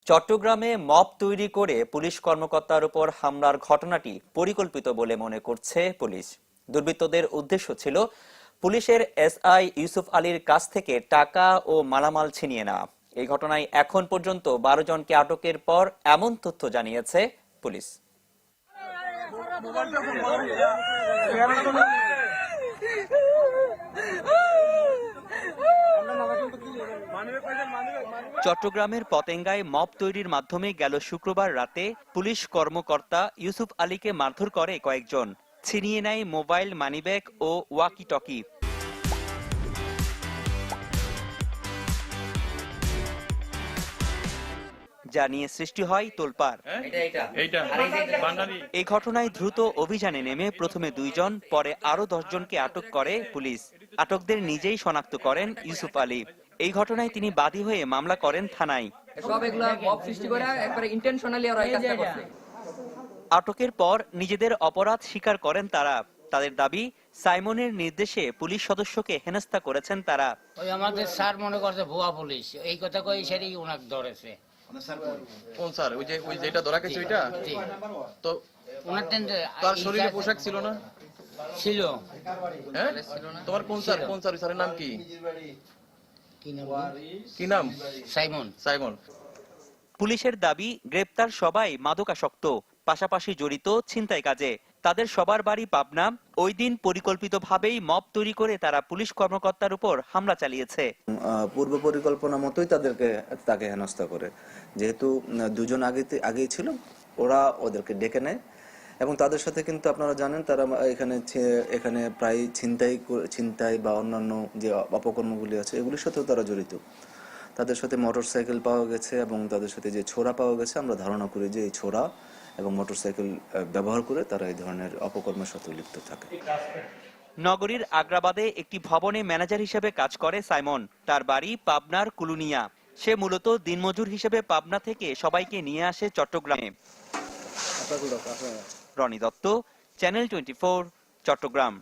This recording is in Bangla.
চট্টগ্রামে মব তৈরি করে পুলিশ কর্মকর্তার উপর হামলার ঘটনাটি পরিকল্পিত বলে মনে করছে পুলিশ। দুর্বৃত্তদের উদ্দেশ্য ছিল পুলিশের এসআই ইউসুফ আলীর কাছ থেকে টাকা ও মালামাল ছিনিয়ে নেওয়া। এই ঘটনায় এখন পর্যন্ত 12 জনকে আটকের পর এমন তথ্য জানিয়েছে পুলিশ। চট্টগ্রামের পতেঙ্গায় মব তৈরির মাধ্যমে গেল শুক্রবার রাতে পুলিশ কর্মকর্তা ইউসুফ আলীকে মারধর করে কয়েকজন, ছিনিয়ে নেয় মোবাইল, মানিব্যাগ ও ওয়াকি টকি। যা নিয়ে সৃষ্টি হয় তোলপাড়। এই ঘটনায় দ্রুত অভিযানে নেমে প্রথমে 2 জন, পরে আরো 10 জনকে আটক করে পুলিশ। আটকদের নিজেই শনাক্ত করেন ইউসুফ আলী। এই ঘটনায় তিনি বাদী হয়ে মামলা করেন থানায়। আটকের পর নিজেদের অপরাধ স্বীকার করেন তারা। তাদের দাবি, সাইমনের নির্দেশে পুলিশ সদস্যকে হেনস্থা করেছেন তারা। ওই আমাদের স্যার মনে করছে ভুয়া পুলিশ, এই কথা কই সেটাই ওনাকে ধরেছে। কোন স্যার? ওই যেটা ধরা গেছে ওইটা? তো ওনার তার শরীরে পোশাক ছিল না? ছিল। হ্যাঁ, তোমার কোন স্যার? কোন স্যার? স্যারের নাম কি? কি নাম? সাইমন। সাইমন। পুলিশের দাবি, গ্রেপ্তার সবাই মাদকাসক্ত, পাশাপাশি জড়িত ছিনতাই কাজে। তাদের সবার বাড়ি পাবনা। ওই দিন পরিকল্পিতভাবেই মব তৈরি করে তারা পুলিশ কর্মকর্তার উপর হামলা চালিয়েছে। পূর্ব পরিকল্পনা মতোই তাকে হেনস্থা করে, যেহেতু 2 জন আগেই ছিল, ওরা ওদেরকে ডেকে নেয় এবং তাদের সাথে কিন্তু আপনারা জানেন তারা এখানে প্রায় ছিনতাই বা অন্যান্য যে অপকর্মগুলি আছে এগুলির সাথেও তারা জড়িত। তাদের সাথে মোটরসাইকেল পাওয়া গেছে এবং তাদের সাথে যে ছোরা পাওয়া গেছে, আমরা ধারণা করি যে এই ছোরা এবং মোটরসাইকেল ব্যবহার করে তারা এই ধরনের অপকর্মের সাথে লিপ্ত থাকে। নগরীর আগ্রাবাদে একটি ভবনে ম্যানেজার হিসেবে কাজ করে সাইমন। তার বাড়ি পাবনার কুলুনিয়া। সে মূলত দিনমজুর হিসেবে পাবনা থেকে সবাইকে নিয়ে আসে চট্টগ্রামে। রনি দত্ত, চ্যানেল 24, চট্টগ্রাম।